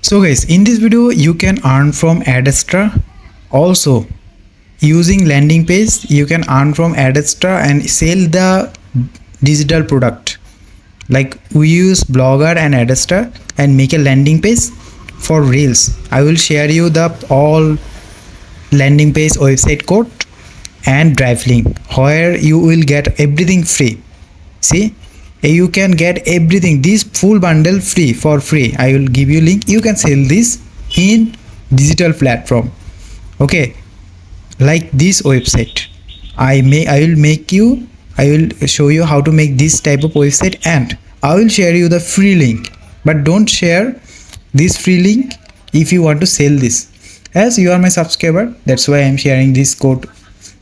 So guys, in this video you can earn from Adsterra. Also using landing page you can earn from Adsterra and sell the digital product. Like we use Blogger and Adsterra and make a landing page for Reels. I will share you the all landing page website code and drive link where you will get everything free. See, you can get everything, this full bundle free for free. I will give you link. You can sell this in digital platform. Okay, like this website. I will show you how to make this type of website, and I will share you the free link. But don't share this free link if you want to sell this. As you are my subscriber, that's why I am sharing this code,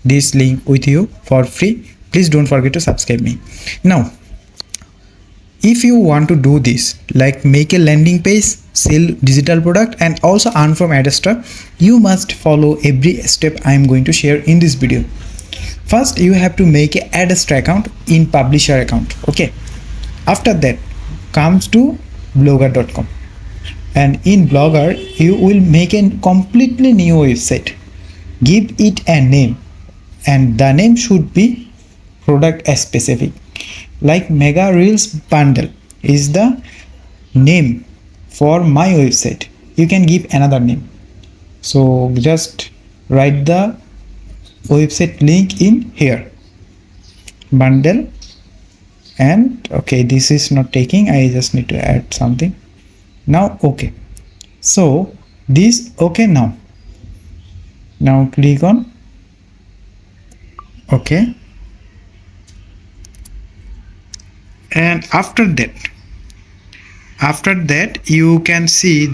this link with you for free. Please don't forget to subscribe me. Now, if you want to do this, like make a landing page, sell digital product and also earn from Adsterra, you must follow every step I am going to share in this video. First, you have to make a Adsterra account in publisher account. Okay, after that comes to blogger.com, and in Blogger you will make a completely new website. Give it a name, and the name should be product specific. Like Mega Reels Bundle is the name for my website. You can give another name. So just write the website link in here. Bundle, and okay, this is not taking. I just need to add something. Now okay. So this okay now. Now click on okay. And after that you can see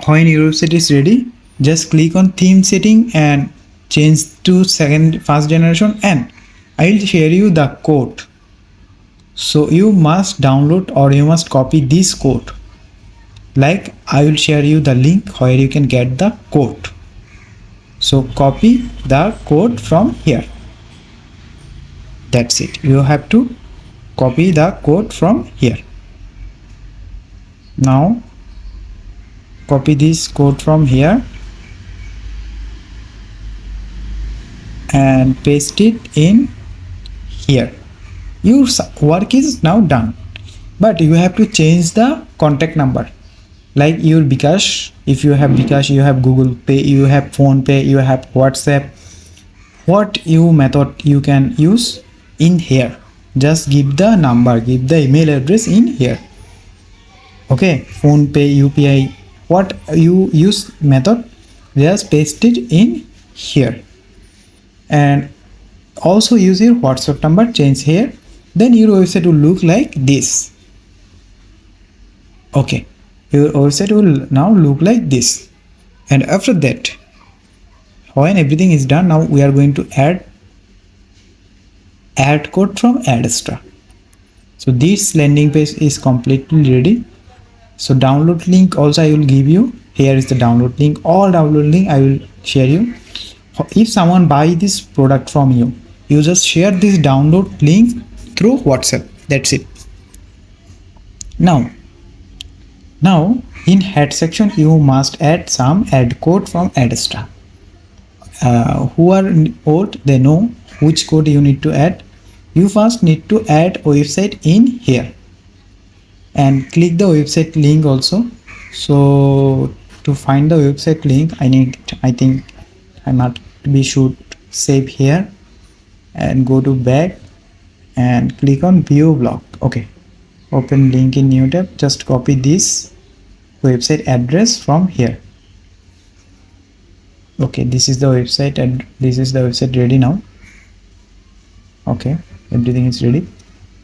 when your website is ready, just click on theme setting and change to first generation, and I will share you the code. So you must download or you must copy this code. Like I will share you the link where you can get the code. So copy the code from here. That's it. You have to copy the code from here. Now copy this code from here and paste it in here. Your work is now done, but you have to change the contact number. Like your Bikash, if you have Bikash, you have Google Pay, you have Phone Pay, you have WhatsApp, what you method you can use in here. Just give the number, give the email address in here. Okay, Phone Pay, UPI, what you use method, just paste it in here. And also use your WhatsApp number, change here. Then your website will look like this. Okay, your website will now look like this. And after that, when everything is done, now we are going to add code from Adsterra. So this landing page is completely ready. So download link also I will give you. Here is the download link. All download link I will share you. If someone buy this product from you, you just share this download link through WhatsApp. That's it. Now in head section you must add some ad code from Adsterra. Who are old, they know which code you need to add. You first need to add website in here and click the website link also. So to find the website link, we should save here and go to back and click on view blog. Okay, open link in new tab. Just copy this website address from here. Okay, this is the website and this is the website ready now. Okay, everything is ready.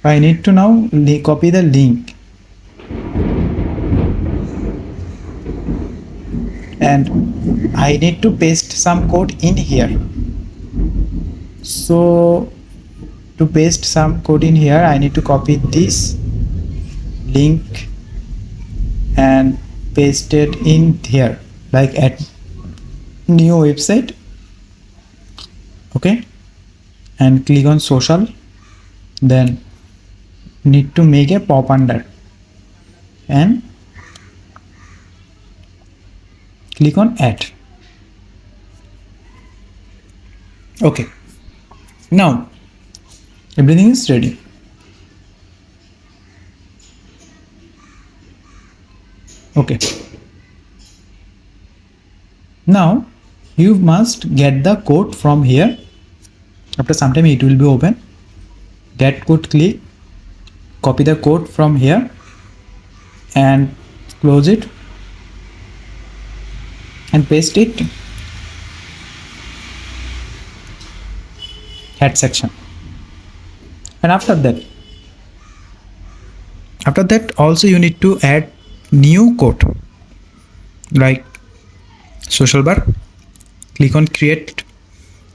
I need to now copy the link and I need to paste some code in here. So to paste some code in here, I need to copy this link and paste it in here, like at new website. Okay, and click on social, then need to make a pop under and click on add. Okay, now everything is ready. Okay, now you must get the code from here. After some time it will be open. Get code, click, copy the code from here and close it and paste it head section. And after that also you need to add new code like social bar. Click on create,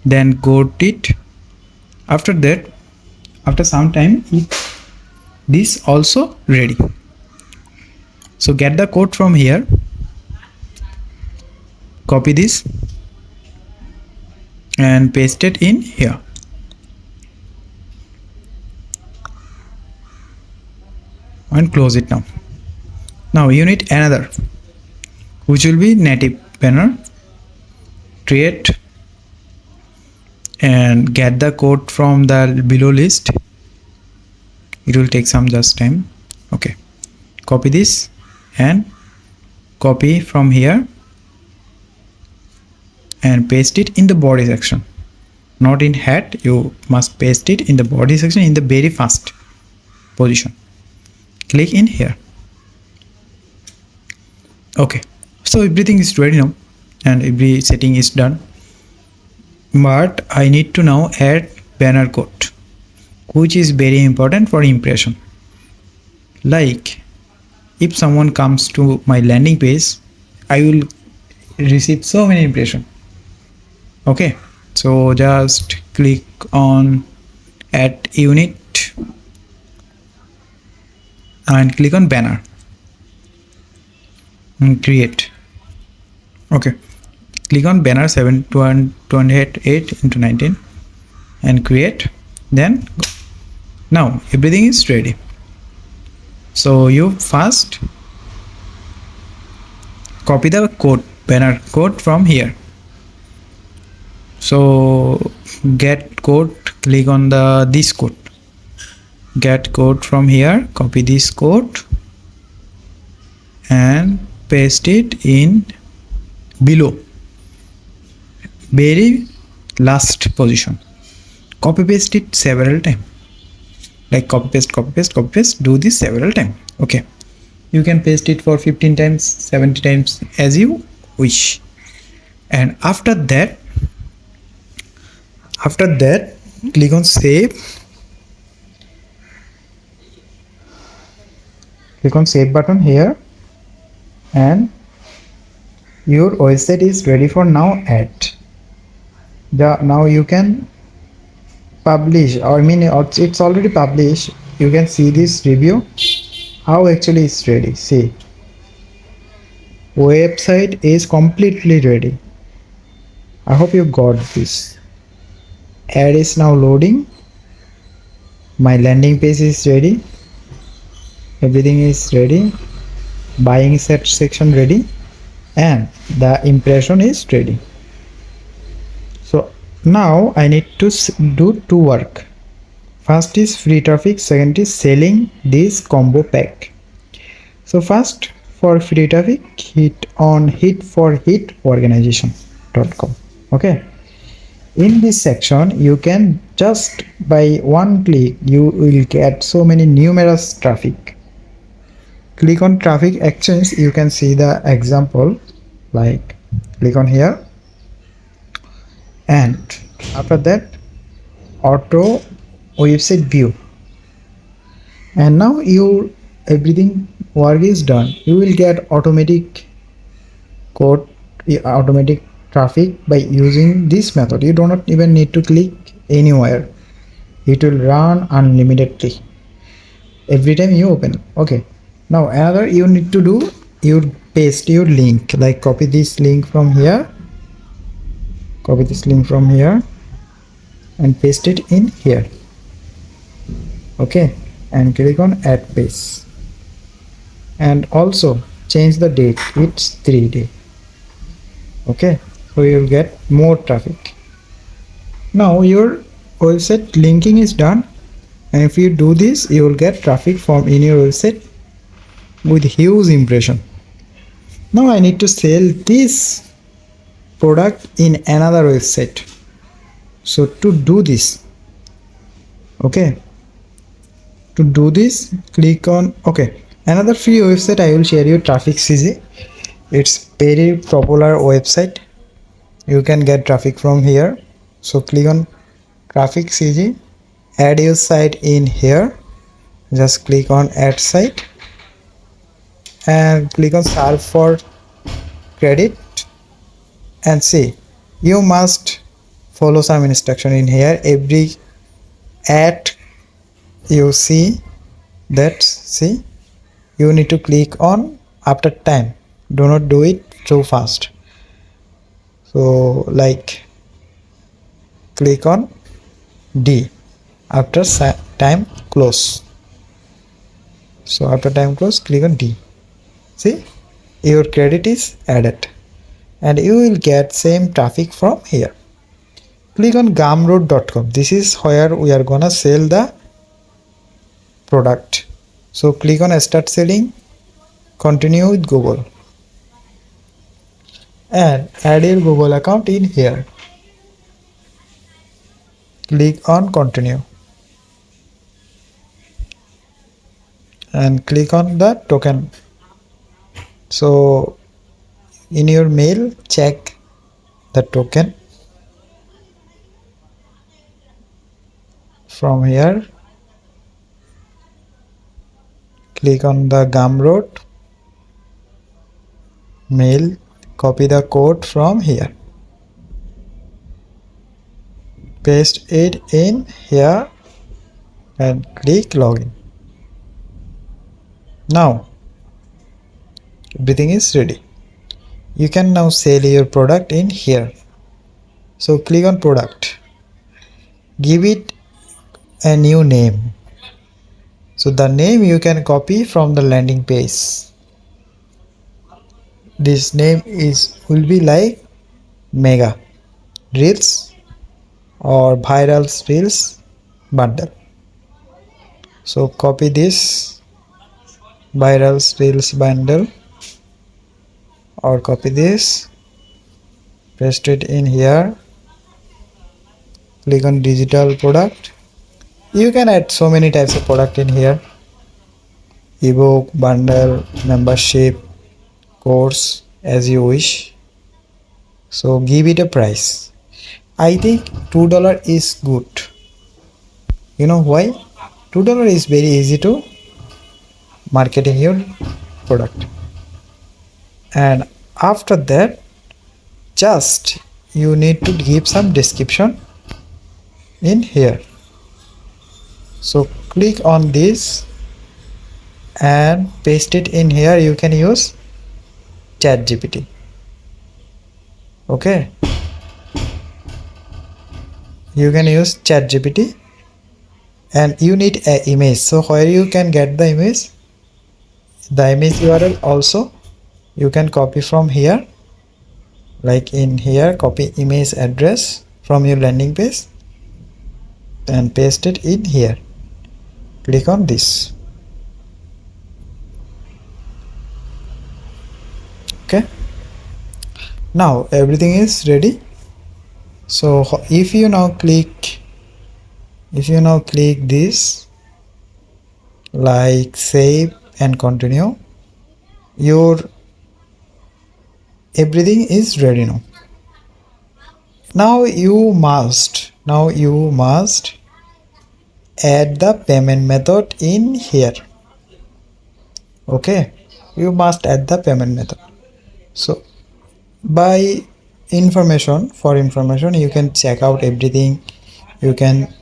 then code it. After that, after some time, this also ready. So get the code from here, copy this and paste it in here. And close it now. Now you need another, which will be native banner. Create and get the code from the below list. It will take some just time. Okay, copy this and copy from here and paste it in the body section, not in head. You must paste it in the body section in the very first position. Click in here. Okay, so everything is ready now and every setting is done, but I need to now add banner code, which is very important for impression. Like if someone comes to my landing page, I will receive so many impressions. Okay, so just click on add unit and click on banner and create. Okay, click on banner 728 × 19 and create. Then now everything is ready. So you first copy the code, banner code from here. So get code, click on this code, get code from here, copy this code and paste it in below very last position. Copy paste it several times, like copy paste, do this several times. Okay, you can paste it for 15 times, 70 times as you wish. And after that click on save, click on save button here, and your website is ready for now add. Now you can publish, or I mean it's already published. You can see this review how actually it's ready. See, website is completely ready. I hope you got this. Ad is now loading. My landing page is ready. Everything is ready. Buying set section ready, and the impression is ready. So now I need to do two work. First is free traffic, second is selling this combo pack. So first, for free traffic, hit on organization.com. Okay, in this section you can just by one click you will get so many numerous traffic. Click on traffic exchange, you can see the example, like click on here, and after that auto website view, and now everything work is done. You will get automatic code, automatic traffic by using this method. You do not even need to click anywhere. It will run unlimitedly every time you open. Okay, now another you need to do, you paste your link, like copy this link from here, and paste it in here. Okay, and click on add page, and also change the date, it's 3 day. Okay, so you'll get more traffic. Now your website linking is done, and if you do this, you will get traffic from in your website with huge impression. Now I need to sell this product in another website. So to do this, okay, to do this, click on another free website. I will share you Traffic CG. It's very popular website. You can get traffic from here. So click on Traffic CG, add your site in here. Just click on add site and click on search for credit, and see, you must follow some instruction in here. Every ad you see, you need to click on after time. Do not do it too fast. So like click on D after time close. So after time close, click on D. See, your credit is added and you will get same traffic from here. Click on gumroad.com. This is where we are gonna sell the product. So click on start selling, continue with Google, and add your Google account in here. Click on continue and click on the token. So in your mail, check the token from here. Click on the Gumroad mail, copy the code from here, paste it in here and click login. Now everything is ready. You can now sell your product in here. So click on product, give it a new name. So the name you can copy from the landing page. This name will be like Mega Reels or Viral Reels bundle. So copy this Viral Reels bundle, or copy this, paste it in here, click on digital product. You can add so many types of product in here: ebook, bundle, membership, course, as you wish. So give it a price. I think $2 is good. You know why? $2 is very easy to marketing your product. And after that, just you need to give some description in here. So click on this and paste it in here. You can use ChatGPT. Okay, you can use ChatGPT, and you need an image. So where you can get the image URL also you can copy from here, like in here, copy image address from your landing page and paste it in here. Click on this. Okay, now everything is ready. So if you now click this, like save and continue, your everything is ready now. Now you must add the payment method in here. Okay, you must add the payment method. So by information, you can check out everything. You can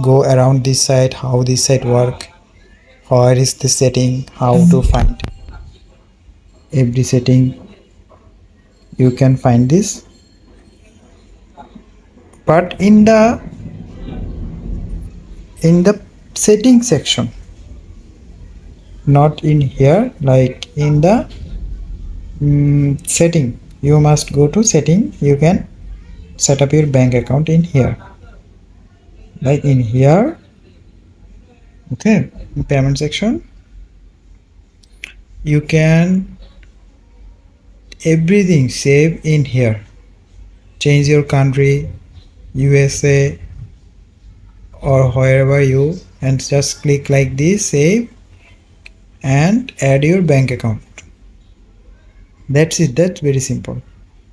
go around this site, how this site work, where is the setting, how to find every setting. You can find this, but in the setting section not in here, like in the setting. You must go to setting. You can set up your bank account in here, like in here. Okay, in payment section you can everything save in here. Change your country, USA or wherever you, and just click like this, save, and add your bank account. That's it. That's very simple.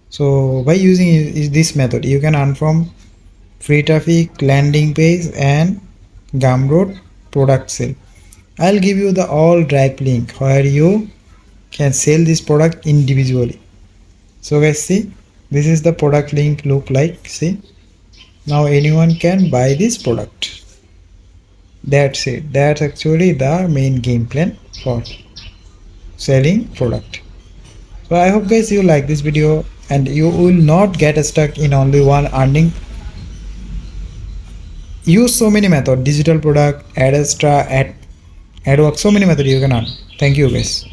So by using this method, you can earn from free traffic, landing page, and Gumroad product sale. I'll give you the all direct link where you can sell this product individually. So guys, see, this is the product link look like. See, now anyone can buy this product. That's it. That's actually the main game plan for selling product. So I hope guys you like this video and you will not get stuck in only one earning. Use so many methods: digital product, Adsterra, AdWords, so many methods you can earn. Thank you guys.